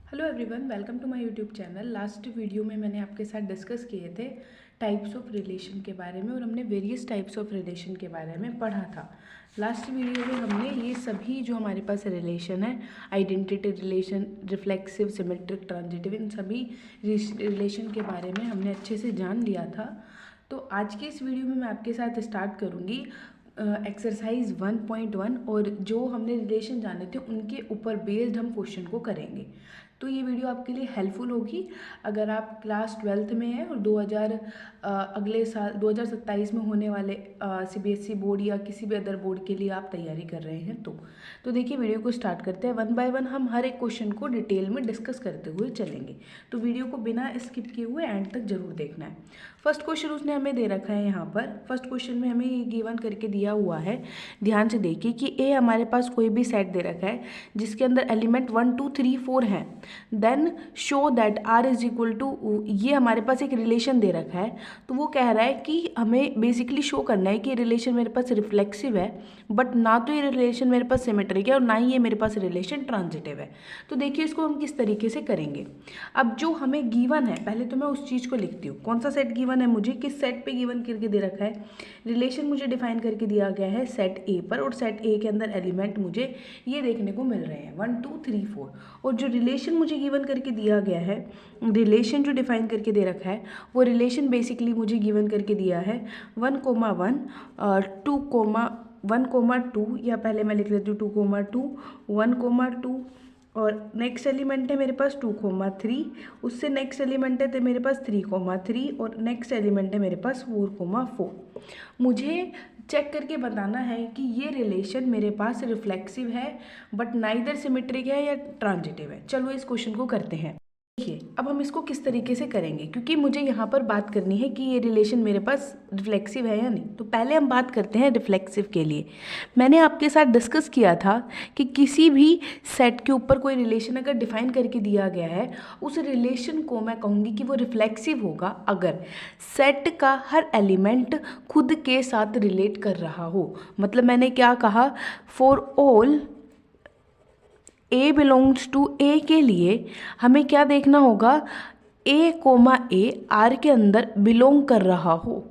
Hello everyone, welcome to my YouTube channel. Last video में मैंने आपके साथ डिस्कस किए थे टाइप्स ऑफ रिलेशन के बारे में और हमने वेरियस टाइप्स ऑफ रिलेशन के बारे में पढ़ा था। लास्ट वीडियो में हमने ये सभी जो हमारे पास रिलेशन है, identity relation, reflexive, symmetric, transitive, इन सभी रिलेशन के बारे में हमने अच्छे से जान लिया था। तो आज के इस वीडियो में मैं आपके साथ स्टार्ट करूँगी एक्सरसाइज 1.1 और जो हमने रिलेशन जाने थे उनके ऊपर बेस्ड हम क्वेश्चन को करेंगे। तो ये वीडियो आपके लिए हेल्पफुल होगी अगर आप क्लास 12th में हैं और अगले साल 2027 में होने वाले सीबीएसई बोर्ड या किसी भी अदर बोर्ड के लिए आप तैयारी कर रहे हैं। तो देखिए, वीडियो को स्टार्ट करते हैं। वन बाय वन हम हर एक क्वेश्चन को डिटेल में डिस्कस करते हुए चलेंगे, तो वीडियो को बिना स्किप किए हुए एंड तक जरूर देखना है। फर्स्ट क्वेश्चन उसने हमें दे रखा है यहाँ पर। फर्स्ट क्वेश्चन में हमें ये गिवन करके दिया हुआ है, ध्यान से देखिए कि ए हमारे पास कोई भी सेट दे रखा है जिसके अंदर एलिमेंट 1 2 3 4 हैं। Then show that R is equal to, ये हमारे पास एक रिलेशन दे रखा है। तो वो कह रहा है कि हमें बेसिकली शो करना है कि ये रिलेशन मेरे पास रिफ्लेक्सिव है, बट ना तो ये रिलेशन मेरे पास सिमेट्रिक है और ना ही ये मेरे पास रिलेशन ट्रांजिटिव है। तो देखिए इसको हम किस तरीके से करेंगे। अब जो हमें गिवन है, पहले तो मैं उस चीज़ को लिखती हूँ, कौन सा सेट गिवन है मुझे, किस सेट पे गिवन करके दे रखा है। रिलेशन मुझे डिफाइन करके दिया गया है सेट ए पर, और सेट ए के अंदर एलिमेंट मुझे ये देखने को मिल रहे हैं 1 2 3 4। और जो रिलेशन मुझे गिवन करके दिया गया है, रिलेशन जो डिफाइन करके दे रखा है, वो रिलेशन बेसिकली मुझे गिवन करके दिया है 1,1 2,1,2, या पहले मैं लिख लेती हूँ 2,2 1,2, और नेक्स्ट एलिमेंट है मेरे पास 2,3, उससे नेक्स्ट एलिमेंट है तो मेरे पास 3,3, और नेक्स्ट एलिमेंट है मेरे पास 4,4। मुझे चेक करके बताना है कि ये रिलेशन मेरे पास रिफ्लेक्सिव है बट नाइदर सिमेट्रिक है या ट्रांजिटिव है। चलो इस क्वेश्चन को करते हैं। देखिए अब हम इसको किस तरीके से करेंगे, क्योंकि मुझे यहाँ पर बात करनी है कि ये रिलेशन मेरे पास रिफ्लेक्सिव है या नहीं। तो पहले हम बात करते हैं रिफ्लेक्सिव के लिए। मैंने आपके साथ डिस्कस किया था कि किसी भी सेट के ऊपर कोई रिलेशन अगर डिफाइन करके दिया गया है, उस रिलेशन को मैं कहूँगी कि वो रिफ्लेक्सिव होगा अगर सेट का हर एलिमेंट खुद के साथ रिलेट कर रहा हो। मतलब मैंने क्या कहा, for all A belongs to A के लिए हमें क्या देखना होगा, ए आर के अंदर बिलोंग कर रहा हो।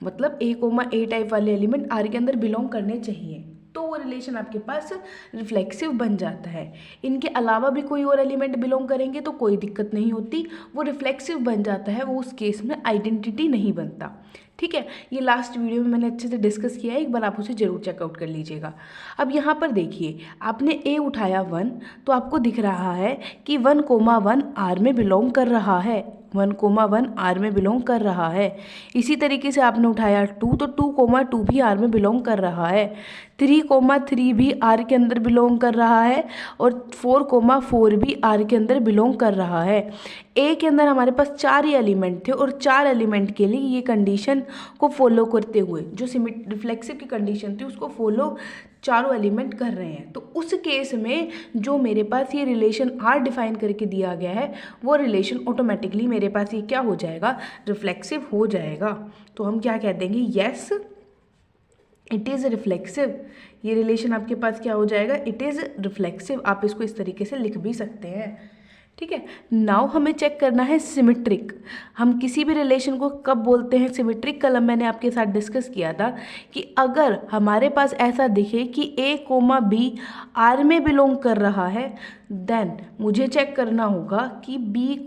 मतलब ए टाइप वाले एलिमेंट आर के अंदर बिलोंग करने चाहिए, तो वो रिलेशन आपके पास रिफ्लेक्सिव बन जाता है। इनके अलावा भी कोई और एलिमेंट बिलोंग करेंगे तो कोई दिक्कत नहीं होती, वो रिफ्लेक्सिव बन जाता है, वो उस केस में आइडेंटिटी नहीं बनता। ठीक है, ये लास्ट वीडियो में मैंने अच्छे से डिस्कस किया है, एक बार आप उसे जरूर चेकआउट कर लीजिएगा। अब यहाँ पर देखिए, आपने ए उठाया 1, तो आपको दिख रहा है कि 1,1 आर में बिलोंग कर रहा है, 1,1 आर में बिलोंग कर रहा है। इसी तरीके से आपने उठाया 2, तो 2,2 भी आर में बिलोंग कर रहा है। 3,3 भी आर के अंदर बिलोंग कर रहा है, और 4,4 भी आर के अंदर बिलोंग कर रहा है। ए के अंदर हमारे पास 4 ही एलिमेंट थे, और 4 एलिमेंट के लिए ये कंडीशन को फॉलो करते हुए जो रिफ्लेक्सिव की कंडीशन थी उसको फॉलो चारों एलिमेंट कर रहे हैं। तो उस केस में जो मेरे पास ये रिलेशन आर डिफाइन करके दिया गया है, वो रिलेशन ऑटोमेटिकली मेरे पास ये क्या हो जाएगा, रिफ्लेक्सिव हो जाएगा। तो हम क्या कह देंगे, यस इट इज़ रिफ्लेक्सिव। ये रिलेशन आपके पास क्या हो जाएगा, इट इज़ रिफ्लेक्सिव। आप इसको इस तरीके से लिख भी सकते हैं। ठीक है, नाउ हमें चेक करना है सिमेट्रिक। हम किसी भी रिलेशन को कब बोलते हैं सिमेट्रिक, कल मैंने आपके साथ डिस्कस किया था कि अगर हमारे पास ऐसा दिखे कि A, B आर में बिलोंग कर रहा है, देन मुझे चेक करना होगा कि B,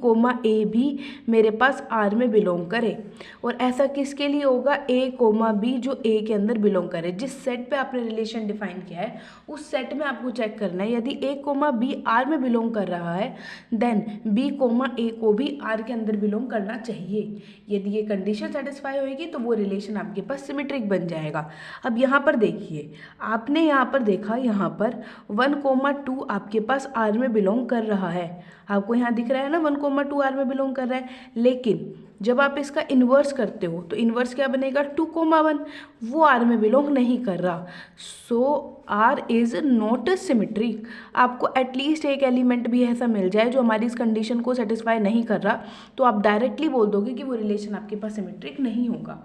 A भी मेरे पास आर में बिलोंग करे। और ऐसा किसके लिए होगा, A, B जो A के अंदर बिलोंग करे। जिस सेट पे आपने रिलेशन डिफाइन किया है उस सेट में आपको चेक करना है, यदि A, B आर में बिलोंग कर रहा है देन B, A को भी आर के अंदर बिलोंग करना चाहिए। यदि ये कंडीशन सेटिस्फाई होगी तो वो रिलेशन आपके पास सिमेट्रिक बन जाएगा। अब यहाँ पर देखिए, आपने यहाँ पर देखा, यहाँ पर 1,2 आपके पास आर में बिलोंग कर रहा है। आपको यहाँ दिख रहा है ना 1,2 आर में बिलोंग कर रहा है, लेकिन जब आप इसका इन्वर्स करते हो तो इन्वर्स क्या बनेगा, 2,1 वो आर में बिलोंग नहीं कर रहा। सो आर इज़ नॉट सिमेट्रिक। आपको एटलीस्ट एक एलिमेंट भी ऐसा मिल जाए जो हमारी इस कंडीशन को सेटिस्फाई नहीं कर रहा, तो आप डायरेक्टली बोल दोगे कि वो रिलेशन आपके पास सिमेट्रिक नहीं होगा।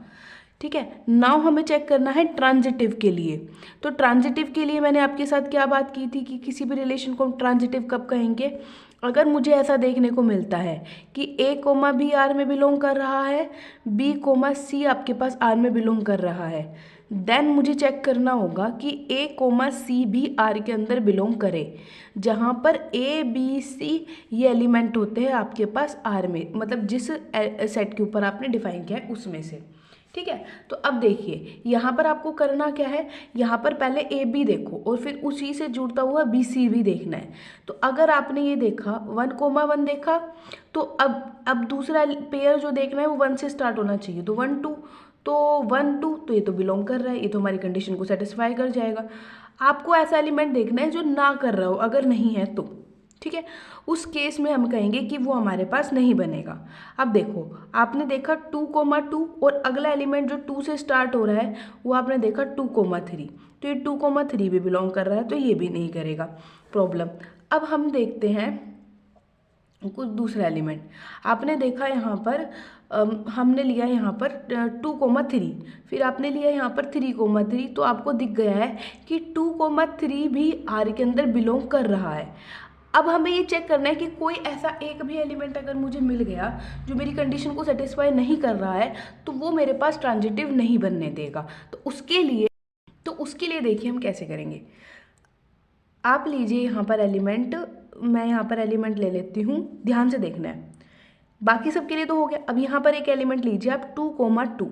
ठीक है। नाउ हमें चेक करना है ट्रांजिटिव के लिए। तो ट्रांजिटिव के लिए मैंने आपके साथ क्या बात की थी कि किसी भी रिलेशन को हम ट्रांजिटिव कब कहेंगे, अगर मुझे ऐसा देखने को मिलता है कि ए कोमा बी आर में बिलोंग कर रहा है, बी कोमा सी आपके पास आर में बिलोंग कर रहा है, देन मुझे चेक करना होगा कि ए कोमा सी भी आर के अंदर बिलोंग करे, जहाँ पर ए बी सी ये एलिमेंट होते हैं आपके पास आर में, मतलब जिस सेट के ऊपर आपने डिफाइन किया है उसमें से। ठीक है। तो अब देखिए यहाँ पर आपको करना क्या है, यहाँ पर पहले ए बी देखो और फिर उसी से जुड़ता हुआ बी सी भी देखना है। तो अगर आपने ये देखा 1,1 देखा, तो अब दूसरा पेयर जो देखना है वो 1 से स्टार्ट होना चाहिए। तो 1 2, तो 1 2 तो ये तो बिलोंग कर रहा है, ये तो हमारी कंडीशन को सेटिस्फाई कर जाएगा। आपको ऐसा एलिमेंट देखना है जो ना कर रहा हो, अगर नहीं है तो ठीक है, उस केस में हम कहेंगे कि वो हमारे पास नहीं बनेगा। अब देखो आपने देखा 2,2 और अगला एलिमेंट जो 2 से स्टार्ट हो रहा है वो आपने देखा 2,3, तो ये 2,3 भी बिलोंग कर रहा है, तो ये भी नहीं करेगा प्रॉब्लम। अब हम देखते हैं कुछ दूसरा एलिमेंट। आपने देखा यहाँ पर हमने लिया यहाँ पर 2,3, फिर आपने लिया यहाँ पर 3,3, तो आपको दिख गया है कि 2,3 भी आर के अंदर बिलोंग कर रहा है। अब हमें ये चेक करना है कि कोई ऐसा एक भी एलिमेंट अगर मुझे मिल गया जो मेरी कंडीशन को सेटिस्फाई नहीं कर रहा है, तो वो मेरे पास ट्रांजिटिव नहीं बनने देगा। तो उसके लिए देखिए हम कैसे करेंगे। आप लीजिए यहाँ पर एलिमेंट, मैं यहाँ पर एलिमेंट ले लेती हूँ, ध्यान से देखना है, बाकी सबके लिए तो हो गया। अब यहाँ पर एक एलिमेंट लीजिए आप 2,2,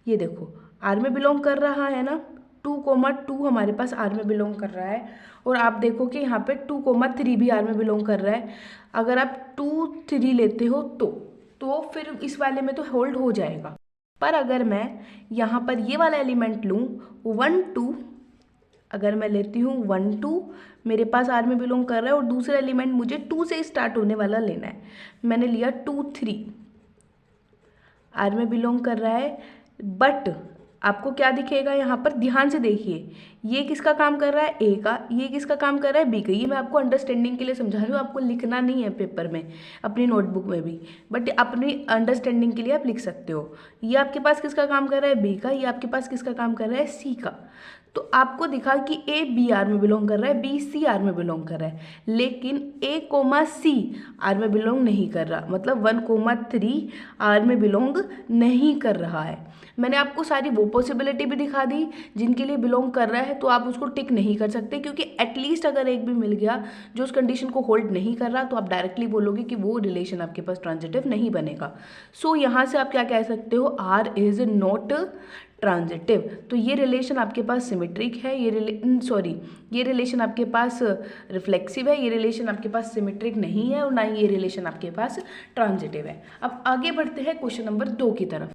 ये देखो आर में बिलोंग कर रहा है ना, 2,2 हमारे पास आर में बिलोंग कर रहा है, और आप देखो कि यहाँ पे 2,3 भी आर में बिलोंग कर रहा है। अगर आप 2 3 लेते हो तो फिर इस वाले में तो होल्ड हो जाएगा। पर अगर मैं यहाँ पर ये वाला एलिमेंट लूँ 1 2, अगर मैं लेती हूँ 1 2 मेरे पास आर में बिलोंग कर रहा है, और दूसरा एलिमेंट मुझे 2 से स्टार्ट होने वाला लेना है, मैंने लिया 2 3, आर में बिलोंग कर रहा है, बट आपको क्या दिखेगा यहाँ पर, ध्यान से देखिए, ये किसका काम कर रहा है, ए का, ये किसका काम कर रहा है, बी का। ये मैं आपको अंडरस्टैंडिंग के लिए समझा रही हूँ, आपको लिखना नहीं है पेपर में, अपनी नोटबुक में भी, बट अपनी अंडरस्टैंडिंग के लिए आप लिख सकते हो। ये आपके पास किसका काम कर रहा है, बी का, ये आपके पास किसका काम कर रहा है, सी का। तो आपको दिखा कि ए बी आर में बिलोंग कर रहा है, बी सी आर में बिलोंग कर रहा है, लेकिन ए कोमा सी आर में बिलोंग नहीं कर रहा, मतलब 1,3 आर में बिलोंग नहीं कर रहा है। मैंने आपको सारी वो पॉसिबिलिटी भी दिखा दी जिनके लिए बिलोंग कर रहा है, तो आप उसको टिक नहीं कर सकते, क्योंकि एटलीस्ट अगर एक भी मिल गया जो उस कंडीशन को होल्ड नहीं कर रहा, तो आप डायरेक्टली बोलोगे कि वो रिलेशन आपके पास ट्रांजिटिव नहीं बनेगा। सो यहाँ से आप क्या कह सकते हो, आर इज नॉट ट्रांजिटिव। तो ये रिलेशन आपके पास सिमेट्रिक है, ये रिलेशन आपके पास रिफ्लेक्सिव है, ये रिलेशन आपके पास सिमेट्रिक नहीं है, और ना ही ये रिलेशन आपके पास ट्रांजिटिव है। अब आगे बढ़ते हैं क्वेश्चन नंबर 2 की तरफ।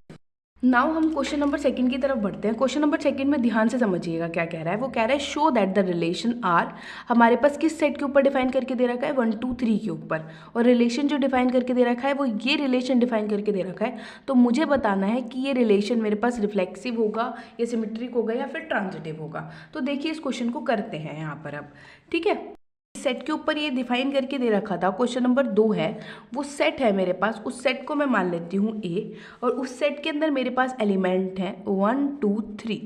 नाउ हम क्वेश्चन नंबर 2 की तरफ बढ़ते हैं। क्वेश्चन नंबर 2 में ध्यान से समझिएगा क्या कह रहा है। वो कह रहा है show that the relation R हमारे पास किस सेट के ऊपर डिफाइन करके दे रखा है, 1 2 3 के ऊपर, और रिलेशन जो डिफाइन करके दे रखा है वो ये रिलेशन डिफाइन करके दे रखा है। तो मुझे बताना है कि ये रिलेशन मेरे पास रिफ्लेक्सिव होगा या सिमेट्रिक होगा या फिर ट्रांजिटिव होगा। तो देखिए इस क्वेश्चन को करते हैं यहाँ पर अब, ठीक है। सेट के ऊपर ये डिफाइन करके दे रखा था, क्वेश्चन नंबर 2 है, वो सेट है मेरे पास, उस सेट को मैं मान लेती हूँ ए, और उस सेट के अंदर मेरे पास एलिमेंट है 1 2 3,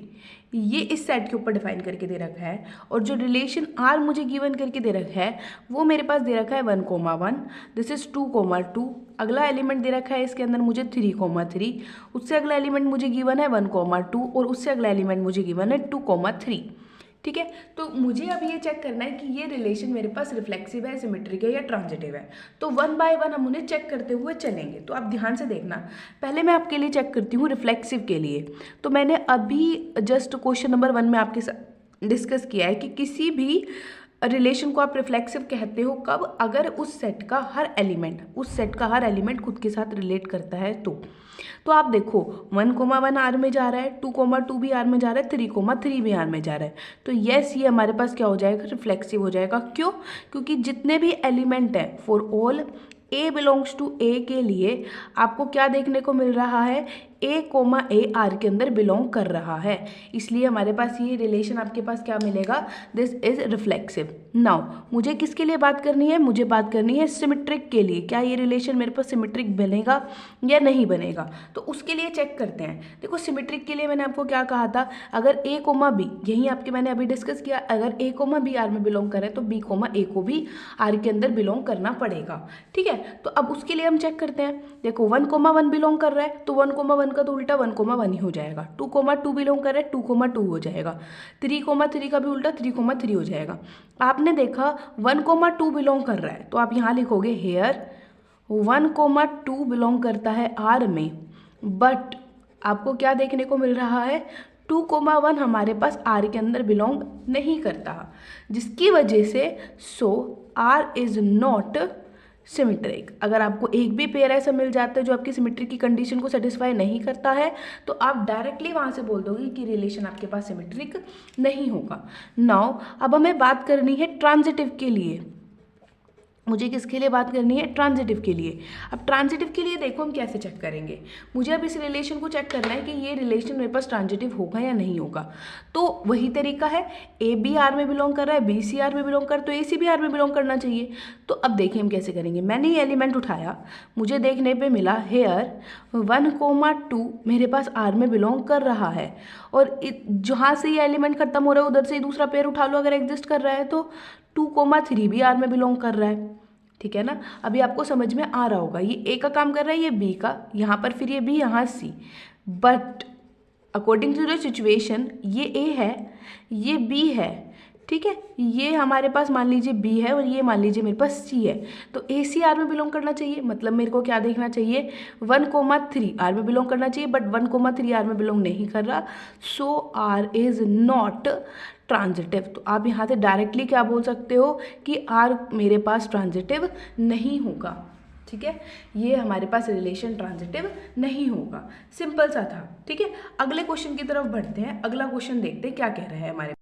ये इस सेट के ऊपर डिफाइन करके दे रखा है। और जो रिलेशन आर मुझे गिवन करके दे रखा है वो मेरे पास दे रखा है 1,1, दिस इज 2,2, अगला एलिमेंट दे रखा है इसके अंदर मुझे 3,3, उससे अगला एलिमेंट मुझे गिवन है 1,2, और उससे अगला एलिमेंट मुझे गिवन है 2,3, ठीक है। तो मुझे अब ये चेक करना है कि ये रिलेशन मेरे पास रिफ्लेक्सिव है, सिमेट्रिक है या ट्रांजिटिव है। तो 1 बाय 1 हम उन्हें चेक करते हुए चलेंगे। तो आप ध्यान से देखना, पहले मैं आपके लिए चेक करती हूँ रिफ्लेक्सिव के लिए। तो मैंने अभी जस्ट क्वेश्चन नंबर 1 में आपके साथ डिस्कस किया है कि किसी भी रिलेशन को आप रिफ्लेक्सिव कहते हो कब, अगर उस सेट का हर एलिमेंट खुद के साथ रिलेट करता है। तो आप देखो 1,1 आर में जा रहा है, 2,2 भी आर में जा रहा है, 3,3 भी आर में जा रहा है, तो यस ये हमारे पास क्या हो जाएगा, रिफ्लेक्सिव हो जाएगा। क्यों? क्योंकि जितने भी एलिमेंट हैं for all A belongs to A के लिए आपको क्या देखने को मिल रहा है ए कोमा ए आर के अंदर बिलोंग कर रहा है, इसलिए हमारे पास ये रिलेशन आपके पास क्या मिलेगा, दिस इज रिफ्लेक्सिव। नाउ मुझे किसके लिए बात करनी है, मुझे बात करनी है सिमेट्रिक के लिए, क्या ये रिलेशन मेरे पास सिमेट्रिक बनेगा या नहीं बनेगा। तो उसके लिए चेक करते हैं। देखो सिमेट्रिक के लिए मैंने आपको क्या कहा था, अगर ए कोमा बी, यही आपके मैंने अभी डिस्कस किया, अगर ए कोमा बी आर में बिलोंग करे तो बी कोमा ए को भी आर के अंदर बिलोंग करना पड़ेगा। ठीक है, तो अब उसके लिए हम चेक करते हैं। देखो 1,1 बिलोंग कर रहा है तो 1,1 का तो उल्टा 1,1 ही हो जाएगा। 2,2 बिलोंग कर रहा है 2,2 हो जाएगा। 3,3 का भी उल्टा 3,3 हो जाएगा। आपने देखा 1,2 बिलोंग कर रहा है तो आप यहाँ लिखोगे हेयर 1,2 बिलोंग करता है आर में, बट आपको क्या देखने को मिल रहा है, 2,1 हमारे पास आर के अंदर बिलोंग नहीं करता, जिसकी वजह से सो आर इज नॉट सिमेट्रिक। अगर आपको एक भी पेयर ऐसा मिल जाता है जो आपकी सिमेट्रिक की कंडीशन को सेटिस्फाई नहीं करता है तो आप डायरेक्टली वहाँ से बोल दोगे कि रिलेशन आपके पास सिमेट्रिक नहीं होगा। नाउ अब हमें बात करनी है ट्रांजिटिव के लिए। मुझे किसके लिए बात करनी है, ट्रांजिटिव के लिए। अब ट्रांजिटिव के लिए देखो हम कैसे चेक करेंगे। मुझे अब इस रिलेशन को चेक करना है कि ये रिलेशन मेरे पास ट्रांजिटिव होगा या नहीं होगा। तो वही तरीका है, ए बी आर में बिलोंग कर रहा है, बी सी आर में बिलोंग कर रहा है तो ए सी भी आर में बिलोंग करना चाहिए। तो अब देखिए हम कैसे करेंगे। मैंने ये एलिमेंट उठाया, मुझे देखने पे मिला हेयर 1,2 मेरे पास आर में बिलोंग कर रहा है, और जहाँ से ये एलिमेंट खत्म हो रहा है उधर से ही दूसरा पेयर उठा लो अगर एग्जिस्ट कर रहा है तो 2,3 भी आर में बिलोंग कर रहा है। ठीक है ना, अभी आपको समझ में आ रहा होगा, ये ए का काम कर रहा है, ये बी का, यहाँ पर फिर ये बी, यहाँ C, but according to the situation ये ए है, ये बी है। ठीक है, ये हमारे पास मान लीजिए बी है और ये मान लीजिए मेरे पास सी है, तो ए सी आर में बिलोंग करना चाहिए। मतलब मेरे को क्या देखना चाहिए, 1,3 आर में बिलोंग करना चाहिए, बट 1,3 आर में बिलोंग नहीं कर रहा, सो आर इज नॉट ट्रांजिटिव। तो आप यहाँ से डायरेक्टली क्या बोल सकते हो कि आर मेरे पास ट्रांजिटिव नहीं होगा। ठीक है, ये हमारे पास रिलेशन ट्रांजिटिव नहीं होगा, सिंपल सा था। ठीक है, अगले क्वेश्चन की तरफ बढ़ते हैं। अगला क्वेश्चन देखते हैं क्या कह रहा है हमारे।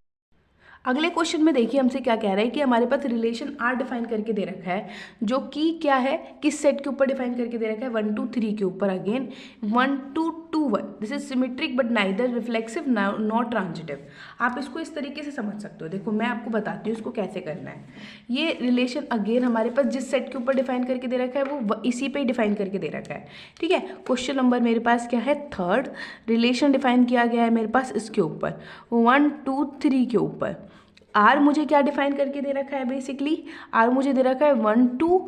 अगले क्वेश्चन में देखिए हमसे क्या कह रहा है कि हमारे पास रिलेशन आर डिफाइन करके दे रखा है, जो कि क्या है, किस सेट के ऊपर डिफाइन करके दे रखा है, 1 2 3 के ऊपर। Again 1 2 2 1, this is symmetric but neither reflexive not transitive. आप इसको इस तरीके से समझ सकते हो। देखो मैं आपको बताती हूँ इसको कैसे करना है। ये रिलेशन अगेन हमारे पास जिस सेट के ऊपर डिफाइन करके दे रखा है वो इसी पे ही डिफाइन करके दे रखा है। ठीक है, क्वेश्चन नंबर मेरे पास क्या है, 3rd रिलेशन डिफाइन किया गया है मेरे पास इसके ऊपर 1 2 3 के ऊपर। आर मुझे क्या डिफाइन करके दे रखा है, बेसिकली आर मुझे दे रखा है 1 2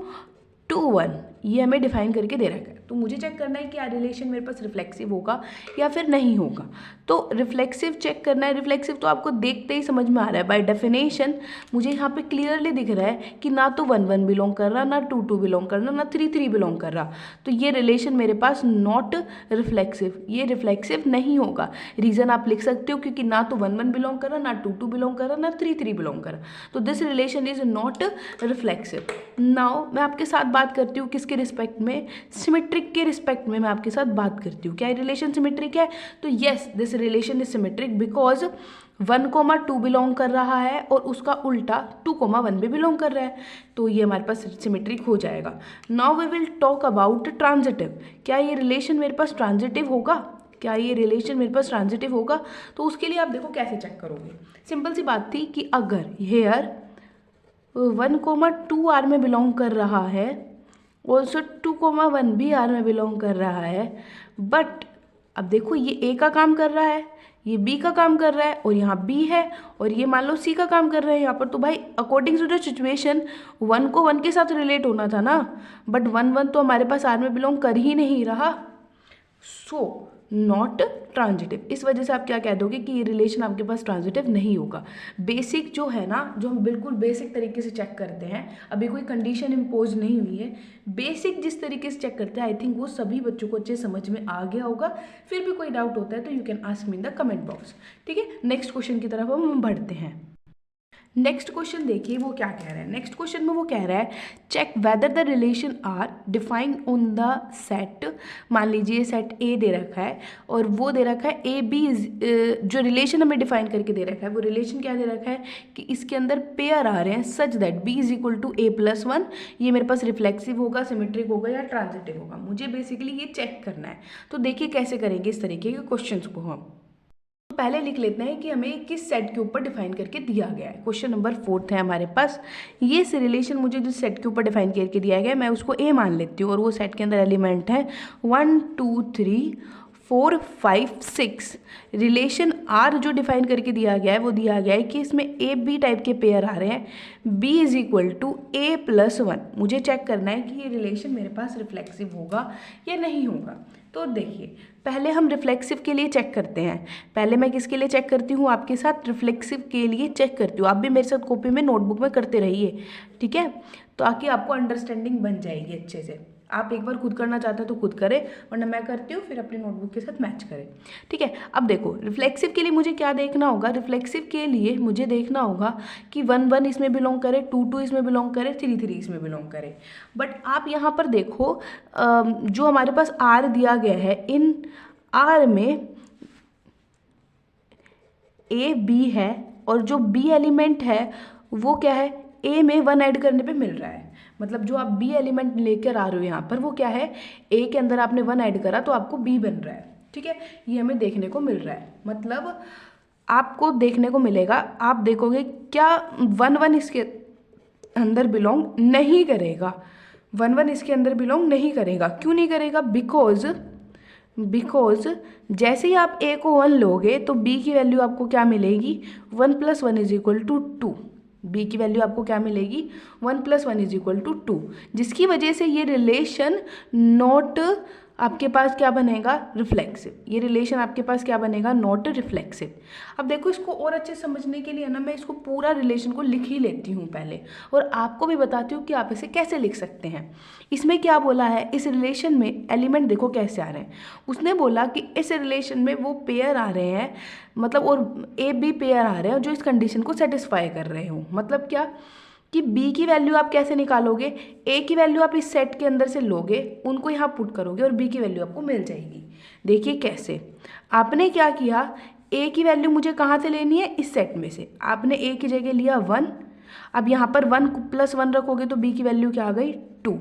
2 1, ये हमें डिफाइन करके दे रखा है। तो मुझे चेक करना है कि आर रिलेशन मेरे पास रिफ्लेक्सिव होगा या फिर नहीं होगा। तो रिफ्लेक्सिव चेक करना है। रिफ्लेक्सिव तो आपको देखते ही समझ में आ रहा है, बाय डेफिनेशन मुझे यहाँ पे क्लियरली दिख रहा है कि ना तो 1 1 बिलोंग कर रहा, ना 2 2 बिलोंग कर रहा, ना 3 3 बिलोंग कर रहा। तो ये रिलेशन मेरे पास नॉट रिफ्लेक्सिव, ये रिफ्लेक्सिव नहीं होगा। रीज़न आप लिख सकते हो क्योंकि ना तो 1 1 बिलोंग कर रहा, ना 2 2 बिलोंग कर रहा, ना 3 3 बिलोंग कर रहा। तो this relation is not reflexive. Now मैं आपके साथ बात करती हूँ किसके रिस्पेक्ट में, सिमेट्रिक के रिस्पेक्ट में मैं आपके साथ बात करती हूँ। क्या ये रिलेशन सिमेट्रिक है, तो yes this relation is symmetric because 1,2 belong कर रहा है और उसका उल्टा 2,1 भी बिलोंग कर रहा है, तो ये हमारे पास सिमेट्रिक हो जाएगा। Now we will talk about transitive. क्या ये रिलेशन मेरे पास ट्रांजिटिव होगा, क्या ये रिलेशन मेरे पास ट्रांजिटिव होगा। तो उसके लिए आप देखो कैसे चेक करोगे। सिंपल सी बात थी कि अगर हेयर 1,2 आर में बिलोंग कर रहा है, ऑल्सो 2,1 भी आर में बिलोंग कर रहा है, बट अब देखो ये ए का काम कर रहा है, ये बी का काम कर रहा है, और यहाँ बी है, और ये मान लो सी का काम कर रहा है यहाँ पर। तो भाई अकॉर्डिंग टू द सिचुएशन 1 को 1 के साथ रिलेट होना था ना, बट 1 1 तो हमारे पास आर में बिलोंग कर ही नहीं रहा, सो नॉट ट्रांजिटिव। इस वजह से आप क्या कह दोगे कि ये रिलेशन आपके पास ट्रांजिटिव नहीं होगा। बेसिक जो है ना, जो हम बिल्कुल बेसिक तरीके से चेक करते हैं, अभी कोई कंडीशन इम्पोज नहीं हुई है, बेसिक जिस तरीके से चेक करते हैं आई थिंक वो सभी बच्चों को अच्छे समझ में आ गया होगा। फिर भी कोई डाउट होता है तो you can ask me in the comment box. ठीक है, नेक्स्ट क्वेश्चन की तरफ हम बढ़ते हैं। नेक्स्ट क्वेश्चन देखिए वो क्या कह रहा है। नेक्स्ट क्वेश्चन में वो कह रहा है check whether the relation R defined on the set. मान लीजिए सेट ए दे रखा है और वो दे रखा है ए बी, जो रिलेशन हमें डिफाइन करके दे रखा है वो रिलेशन क्या दे रखा है कि इसके अंदर पेयर आ रहे हैं such that B is equal to A plus one. ये मेरे पास रिफ्लेक्सिव होगा, सिमेट्रिक होगा या ट्रांजिटिव होगा, मुझे बेसिकली ये चेक करना है। तो देखिए कैसे करेंगे इस तरीके के क्वेश्चन को हम। पहले लिख लेते हैं कि हमें किस सेट के ऊपर डिफाइन करके दिया गया है। क्वेश्चन नंबर 4 है हमारे पास। ये रिलेशन मुझे जिस सेट के ऊपर डिफाइन करके दिया गया है मैं उसको ए मान लेती हूँ और वो सेट के अंदर एलिमेंट है 1 2 3 4 5 6। रिलेशन आर जो डिफाइन करके दिया गया है वो दिया गया है कि इसमें ए बी टाइप के पेयर आ रहे हैं, B is equal to A plus one. मुझे चेक करना है कि ये रिलेशन मेरे पास रिफ्लेक्सिव होगा या नहीं होगा। तो देखिए पहले हम रिफ्लेक्सिव के लिए चेक करते हैं। पहले मैं किसके लिए चेक करती हूँ, आपके साथ रिफ्लेक्सिव के लिए चेक करती हूँ। आप भी मेरे साथ कॉपी में नोटबुक में करते रहिए, ठीक है, ताकि आपको अंडरस्टैंडिंग बन जाएगी अच्छे से। आप एक बार खुद करना चाहते हैं तो खुद करें, वरना मैं करती हूँ फिर अपनी नोटबुक के साथ मैच करें, ठीक है। अब देखो रिफ्लेक्सिव के लिए मुझे क्या देखना होगा, रिफ्लेक्सिव के लिए मुझे देखना होगा कि 1 1 इसमें बिलोंग करे, 2 2 इसमें बिलोंग करे, 3 3 इसमें बिलोंग करे। बट आप यहाँ पर देखो जो हमारे पास आर दिया गया है, इन आर में ए बी है और जो बी एलिमेंट है वो क्या है, ए में 1 ऐड करने पे मिल रहा है। मतलब जो आप बी एलिमेंट लेकर आ रहे हो यहाँ पर वो क्या है, ए के अंदर आपने 1 ऐड करा तो आपको बी बन रहा है, ठीक है। ये हमें देखने को मिल रहा है, मतलब आपको देखने को मिलेगा, आप देखोगे क्या 1 1 इसके अंदर बिलोंग नहीं करेगा। 1 1 इसके अंदर बिलोंग नहीं करेगा। क्यों नहीं करेगा, बिकॉज जैसे ही आप ए को 1 लोगे तो बी की वैल्यू आपको क्या मिलेगी, 1 + 1 = 2। बी की वैल्यू आपको क्या मिलेगी, 1 + 1 = 2, जिसकी वजह से ये रिलेशन नॉट आपके पास क्या बनेगा, रिफ्लेक्सिव। ये रिलेशन आपके पास क्या बनेगा, नॉट रिफ्लेक्सिव। अब देखो इसको और अच्छे समझने के लिए ना मैं इसको पूरा रिलेशन को लिख ही लेती हूँ पहले, और आपको भी बताती हूँ कि आप इसे कैसे लिख सकते हैं। इसमें क्या बोला है, इस रिलेशन में एलिमेंट देखो कैसे आ रहे हैं। उसने बोला कि इस रिलेशन में वो पेयर आ रहे हैं, मतलब और ए बी पेयर आ रहे हैं जो इस कंडीशन को सेटिस्फाई कर रहे हो। मतलब क्या कि b की वैल्यू आप कैसे निकालोगे, a की वैल्यू आप इस सेट के अंदर से लोगे, उनको यहाँ पुट करोगे और b की वैल्यू आपको मिल जाएगी। देखिए कैसे, आपने क्या किया, a की वैल्यू मुझे कहाँ से लेनी है, इस सेट में से। आपने a की जगह लिया 1, अब यहाँ पर 1 + 1 रखोगे तो b की वैल्यू क्या आ गई, 2।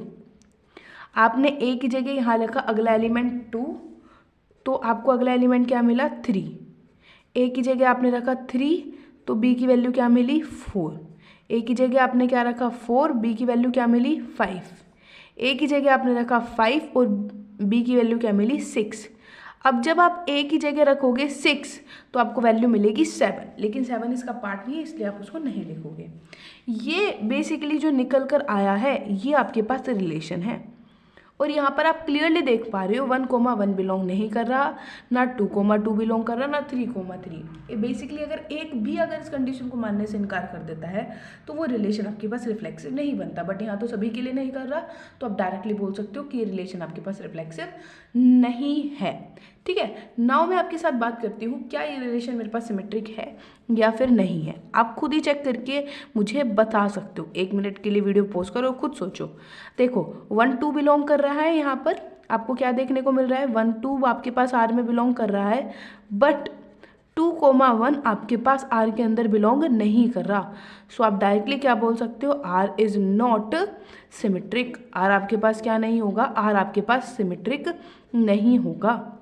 आपने a की जगह यहाँ रखा अगला एलिमेंट 2, तो आपको अगला एलिमेंट क्या मिला, 3। a की जगह आपने रखा 3 तो b की वैल्यू क्या मिली, 4। ए की जगह आपने क्या रखा, 4, बी की वैल्यू क्या मिली, 5। ए की जगह आपने रखा 5 और बी की वैल्यू क्या मिली, 6। अब जब आप ए की जगह रखोगे 6 तो आपको वैल्यू मिलेगी 7, लेकिन 7 इसका पार्ट नहीं है इसलिए आप उसको नहीं लिखोगे। ये बेसिकली जो निकल कर आया है ये आपके पास रिलेशन है, और यहाँ पर आप क्लियरली देख पा रहे हो 1 1 बिलोंग नहीं कर रहा, ना 2 2 बिलोंग कर रहा, ना 3 3। ये बेसिकली अगर एक भी अगर इस कंडीशन को मानने से इनकार कर देता है तो वो रिलेशन आपके पास रिफ्लेक्सिव नहीं बनता। बट यहाँ तो सभी के लिए नहीं कर रहा, तो आप डायरेक्टली बोल सकते हो कि ये रिलेशन आपके पास रिफ्लेक्सिव नहीं है, ठीक है। नाउ मैं आपके साथ बात करती हूँ क्या ये रिलेशन मेरे पास सिमेट्रिक है या फिर नहीं है। आप खुद ही चेक करके मुझे बता सकते हो। 1 मिनट के लिए वीडियो पॉज करो, खुद सोचो। देखो 1 2 बिलोंग कर रहा है, यहाँ पर आपको क्या देखने को मिल रहा है, 1 2 आपके पास आर में बिलोंग कर रहा है, बट 2 1 आपके पास आर के अंदर बिलोंग नहीं कर रहा। सो आप डायरेक्टली क्या बोल सकते हो, R is not symmetric. R आपके पास क्या नहीं होगा, आर आपके पास सिमेट्रिक नहीं होगा,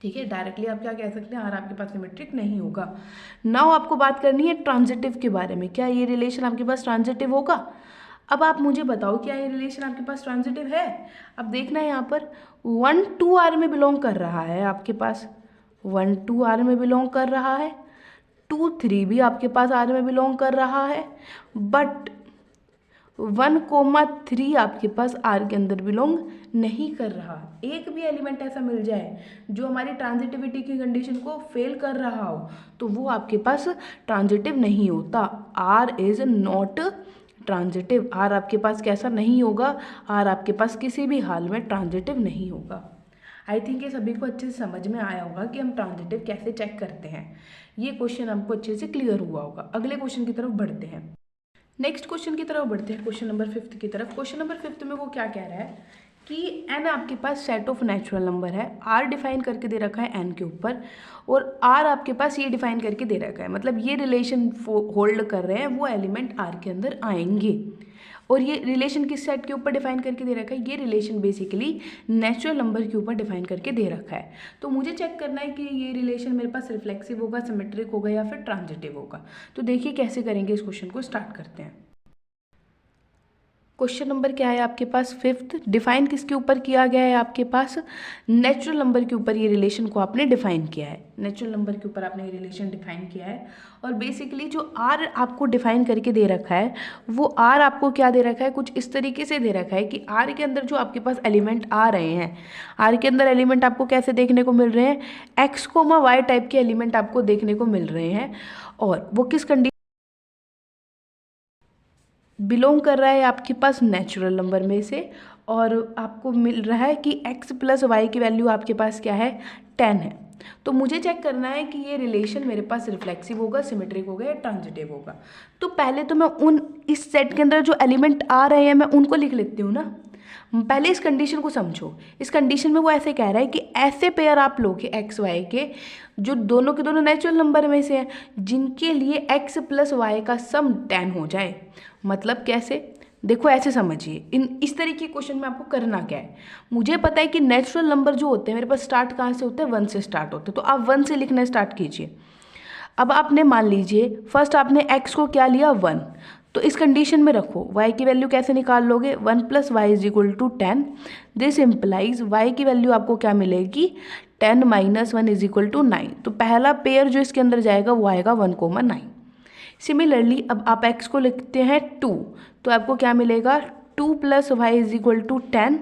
ठीक है। डायरेक्टली आप क्या कह सकते हैं, आर आपके पास सिमेट्रिक नहीं होगा। नाउ आपको बात करनी है ट्रांजिटिव के बारे में, क्या ये रिलेशन आपके पास ट्रांजिटिव होगा। अब आप मुझे बताओ क्या ये रिलेशन आपके पास ट्रांजिटिव है। अब देखना है यहाँ पर 1 2 आर में बिलोंग कर रहा है, आपके पास 1 2 आर में बिलोंग कर रहा है, 2 3 भी आपके पास आर में बिलोंग कर रहा है, बट 1 3 आपके पास आर के अंदर बिलोंग नहीं कर रहा। एक भी एलिमेंट ऐसा मिल जाए जो हमारी ट्रांजिटिविटी की कंडीशन को फेल कर रहा हो तो वो आपके पास ट्रांजिटिव नहीं होता। R is not transitive. R आपके पास कैसा नहीं होगा, आर आपके पास किसी भी हाल में ट्रांजिटिव नहीं होगा। आई थिंक ये सभी को अच्छे से समझ में आया होगा कि हम ट्रांजिटिव कैसे चेक करते हैं। ये क्वेश्चन हमको अच्छे से क्लियर हुआ होगा। अगले क्वेश्चन की तरफ बढ़ते हैं। नेक्स्ट क्वेश्चन की तरफ बढ़ते हैं, क्वेश्चन नंबर 5 की तरफ। क्वेश्चन नंबर 5 में वो क्या कह रहा है कि n आपके पास सेट ऑफ नेचुरल नंबर है, r डिफाइन करके दे रखा है n के ऊपर, और r आपके पास ये डिफाइन करके दे रखा है, मतलब ये रिलेशन होल्ड कर रहे हैं वो एलिमेंट r के अंदर आएंगे। और ये रिलेशन किस सेट के ऊपर डिफाइन करके दे रखा है, ये रिलेशन बेसिकली नेचुरल नंबर के ऊपर डिफाइन करके दे रखा है। तो मुझे चेक करना है कि ये रिलेशन मेरे पास रिफ्लेक्सिव होगा, सिमेट्रिक होगा या फिर ट्रांजिटिव होगा। तो देखिए कैसे करेंगे, इस क्वेश्चन को स्टार्ट करते हैं। क्वेश्चन नंबर क्या है आपके पास 5th, डिफाइन किसके ऊपर किया गया है आपके पास, नेचुरल नंबर के ऊपर ये रिलेशन को आपने डिफाइन किया है। नेचुरल नंबर के ऊपर आपने ये रिलेशन डिफाइन किया है और बेसिकली जो r आपको डिफाइन करके दे रखा है वो r आपको क्या दे रखा है, कुछ इस तरीके से दे रखा है कि r के अंदर जो आपके पास एलिमेंट आ रहे हैं, r के अंदर एलिमेंट आपको कैसे देखने को मिल रहे हैं, x, y टाइप के एलिमेंट आपको देखने को मिल रहे हैं। और वो किस कंडीशन बिलोंग कर रहा है आपके पास नेचुरल नंबर में से, और आपको मिल रहा है कि x प्लस वाई की वैल्यू आपके पास क्या है, 10 है। तो मुझे चेक करना है कि ये रिलेशन मेरे पास रिफ्लेक्सिव होगा, सिमेट्रिक होगा या ट्रांजिटिव होगा। तो पहले तो मैं इस सेट के अंदर जो एलिमेंट आ रहे हैं मैं उनको लिख लेती हूँ ना। पहले इस कंडीशन को समझो। इस कंडीशन में वो ऐसे कह रहा है कि ऐसे पेयर आप लोगे एक्स वाई के जो दोनों के दोनों नेचुरल नंबर में से हैं, जिनके लिए x प्लस वाई का सम 10 हो जाए। मतलब कैसे, देखो ऐसे समझिए, इस तरीके के क्वेश्चन में आपको करना क्या है, मुझे पता है कि नेचुरल नंबर जो होते हैं मेरे पास स्टार्ट कहाँ से होते हैं, 1 से स्टार्ट होते हैं। तो आप 1 से लिखना स्टार्ट कीजिए। अब आपने मान लीजिए फर्स्ट आपने x को क्या लिया 1, तो इस कंडीशन में रखो y की वैल्यू कैसे निकाल लोगे, 1 plus Y is equal to 10। This implies y की वैल्यू आपको क्या मिलेगी, 10 माइनस 1 इज इक्वल टू 9। तो पहला पेयर जो इसके अंदर जाएगा वो आएगा 1,9। सिमिलरली अब आप x को लिखते हैं 2, तो आपको क्या मिलेगा 2 plus Y is equal to 10,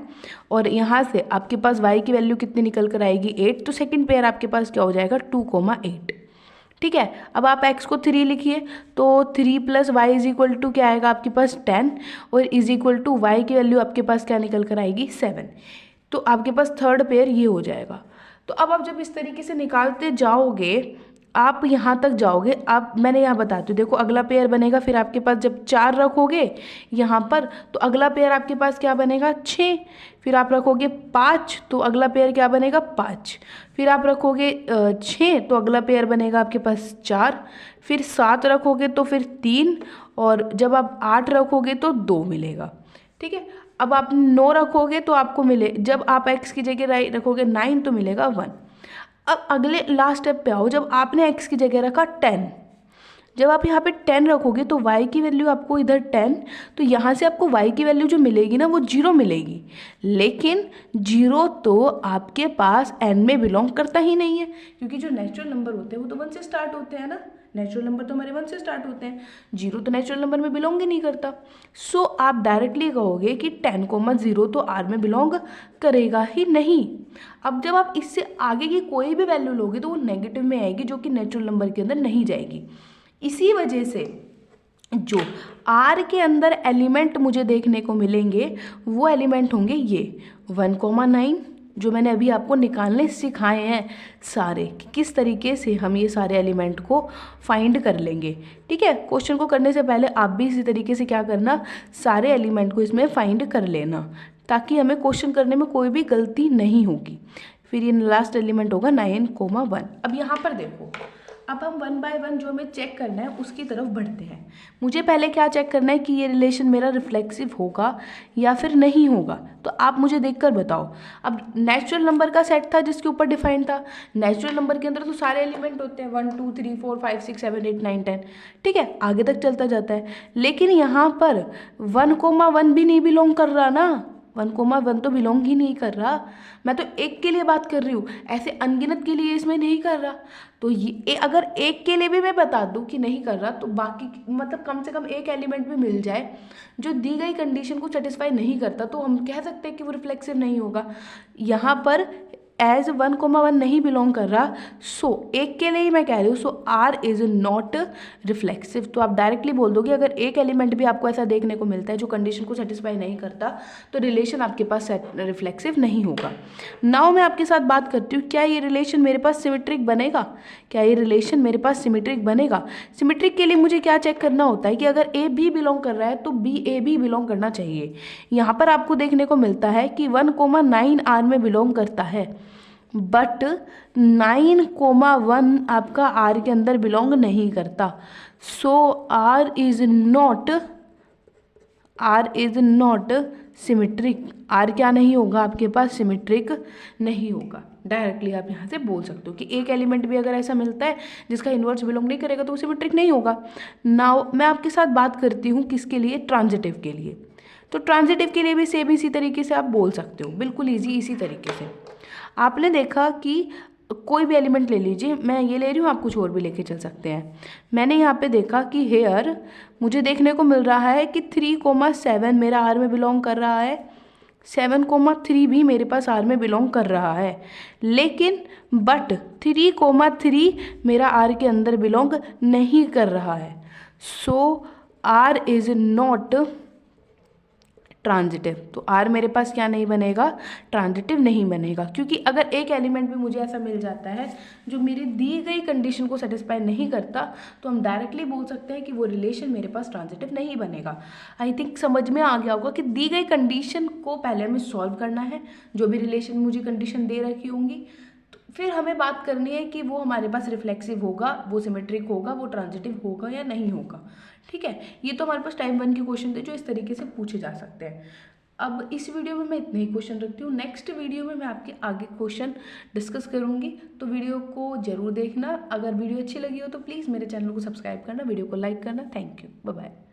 और यहाँ से आपके पास y की वैल्यू कितनी निकल कर आएगी 8। तो सेकेंड पेयर आपके पास क्या हो जाएगा 2,8। ठीक है, अब आप x को 3 लिखिए, तो 3 plus Y is equal to क्या आएगा आपके पास 10, और इज इक्वल टू वाई की वैल्यू आपके पास क्या निकल कर आएगी 7। तो आपके पास थर्ड पेयर ये हो जाएगा। तो अब आप जब इस तरीके से निकालते जाओगे आप यहाँ तक जाओगे, आप मैंने यहाँ बताती हूँ, देखो अगला पेयर बनेगा, फिर आपके पास जब 4 रखोगे यहाँ पर तो अगला पेयर आपके पास क्या बनेगा 6, फिर आप रखोगे 5 तो अगला पेयर क्या बनेगा 5, फिर आप रखोगे 6 तो अगला पेयर बनेगा आपके पास 4, फिर 7 रखोगे तो फिर 3, और जब आप 8 रखोगे तो 2 मिलेगा। ठीक है, अब आप 9 रखोगे तो आपको मिले, जब आप x की जगह रखोगे 9 तो मिलेगा 1। अब अगले लास्ट स्टेप पे आओ, जब आपने x की जगह रखा 10, जब आप यहाँ पे 10 रखोगे तो y की वैल्यू आपको इधर 10, तो यहाँ से आपको y की वैल्यू जो मिलेगी ना वो 0 मिलेगी। लेकिन 0 तो आपके पास n में बिलोंग करता ही नहीं है, क्योंकि जो नेचुरल नंबर होते हैं वो तो 1 से स्टार्ट होते हैं ना, नेचुरल नंबर तो हमारे 1 से स्टार्ट होते हैं, 0 तो नेचुरल नंबर में बिलोंग ही नहीं करता। सो आप डायरेक्टली कहोगे कि 10,0 तो r में बिलोंग करेगा ही नहीं। अब जब आप इससे आगे की कोई भी वैल्यू लोगे तो वो नेगेटिव में आएगी, जो कि नेचुरल नंबर के अंदर नहीं जाएगी। इसी वजह से जो r के अंदर एलिमेंट मुझे देखने को मिलेंगे वो एलिमेंट होंगे ये 1,9, जो मैंने अभी आपको निकालने सिखाए हैं सारे, कि किस तरीके से हम ये सारे एलिमेंट को फाइंड कर लेंगे। ठीक है, क्वेश्चन को करने से पहले आप भी इसी तरीके से क्या करना, सारे एलिमेंट को इसमें फाइंड कर लेना, ताकि हमें क्वेश्चन करने में कोई भी गलती नहीं होगी। फिर ये लास्ट एलिमेंट होगा 9,1। अब यहाँ पर देखो, अब हम 1 बाय 1 जो हमें चेक करना है उसकी तरफ बढ़ते हैं। मुझे पहले क्या चेक करना है कि ये रिलेशन मेरा रिफ्लेक्सिव होगा या फिर नहीं होगा। तो आप मुझे देखकर बताओ। अब नेचुरल नंबर का सेट था जिसके ऊपर डिफाइन था, नेचुरल नंबर के अंदर तो सारे एलिमेंट होते हैं 1 2 3 4 5 6 7 8 9 10। ठीक है, आगे तक चलता जाता है, लेकिन यहाँ पर 1,1 भी नहीं बिलोंग कर रहा ना, 1,1 तो बिलोंग ही नहीं कर रहा। मैं तो एक के लिए बात कर रही हूँ, ऐसे अनगिनत के लिए इसमें नहीं कर रहा। तो ये अगर एक के लिए भी मैं बता दूँ कि नहीं कर रहा, तो बाकी मतलब कम से कम एक एलिमेंट भी मिल जाए जो दी गई कंडीशन को सेटिस्फाई नहीं करता, तो हम कह सकते हैं कि वो रिफ्लेक्सिव नहीं होगा। यहाँ पर एज 1,1 नहीं बिलोंग कर रहा, सो एक के लिए ही मैं कह रही हूँ, सो आर इज़ नॉट रिफ्लेक्सिव। तो आप डायरेक्टली बोल दोगे अगर एक एलिमेंट भी आपको ऐसा देखने को मिलता है जो कंडीशन को सेटिस्फाई नहीं करता, तो रिलेशन आपके पास रिफ्लेक्सिव नहीं होगा। नाउ मैं आपके साथ बात करती हूँ, क्या ये रिलेशन मेरे पास सिमेट्रिक बनेगा? क्या ये रिलेशन मेरे पास सिमेट्रिक बनेगा? सिमेट्रिक के लिए मुझे क्या चेक करना होता है कि अगर ए बी बिलोंग कर रहा है तो बी ए भी बिलोंग करना चाहिए। यहाँ पर आपको देखने को मिलता है कि 1,9 आर में बिलोंग करता है, बट 9,1 आपका आर के अंदर बिलोंग नहीं करता। So R is not symmetric. R क्या नहीं होगा आपके पास? सिमेट्रिक नहीं होगा। डायरेक्टली आप यहाँ से बोल सकते हो कि एक एलिमेंट भी अगर ऐसा मिलता है जिसका इन्वर्स बिलोंग नहीं करेगा तो वो सिमेट्रिक नहीं होगा। नाउ मैं आपके साथ बात करती हूँ किसके लिए? ट्रांजिटिव के लिए। तो ट्रांजिटिव के लिए भी सेम इसी तरीके से आप बोल सकते हो, बिल्कुल ईजी इसी तरीके से। आपने देखा कि कोई भी एलिमेंट ले लीजिए, मैं ये ले रही हूँ, आप कुछ और भी लेके चल सकते हैं। मैंने यहाँ पे देखा कि हेयर मुझे देखने को मिल रहा है कि 3,7 मेरा आर में बिलोंग कर रहा है, 7,3 भी मेरे पास आर में बिलोंग कर रहा है, लेकिन बट 3,3 मेरा आर के अंदर बिलोंग नहीं कर रहा है। सो आर इज़ नॉट ट्रांजिटिव। तो आर मेरे पास क्या नहीं बनेगा? ट्रांजिटिव नहीं बनेगा, क्योंकि अगर एक एलिमेंट भी मुझे ऐसा मिल जाता है जो मेरी दी गई कंडीशन को सेटिस्फाई नहीं करता, तो हम डायरेक्टली बोल सकते हैं कि वो रिलेशन मेरे पास ट्रांजिटिव नहीं बनेगा। आई थिंक समझ में आ गया होगा कि दी गई कंडीशन को पहले हमें सॉल्व करना है, जो भी रिलेशन मुझे कंडीशन दे रखी होंगी, तो फिर हमें बात करनी है कि वो हमारे पास रिफ्लेक्सिव होगा, वो सिमेट्रिक होगा, वो ट्रांजिटिव होगा या नहीं होगा। ठीक है, ये तो हमारे पास टाइम 1 के क्वेश्चन थे जो इस तरीके से पूछे जा सकते हैं। अब इस वीडियो में मैं इतने ही क्वेश्चन रखती हूँ। नेक्स्ट वीडियो में मैं आपके आगे क्वेश्चन डिस्कस करूँगी, तो वीडियो को जरूर देखना। अगर वीडियो अच्छी लगी हो तो प्लीज़ मेरे चैनल को सब्सक्राइब करना, वीडियो को लाइक करना। Thank you, bye bye.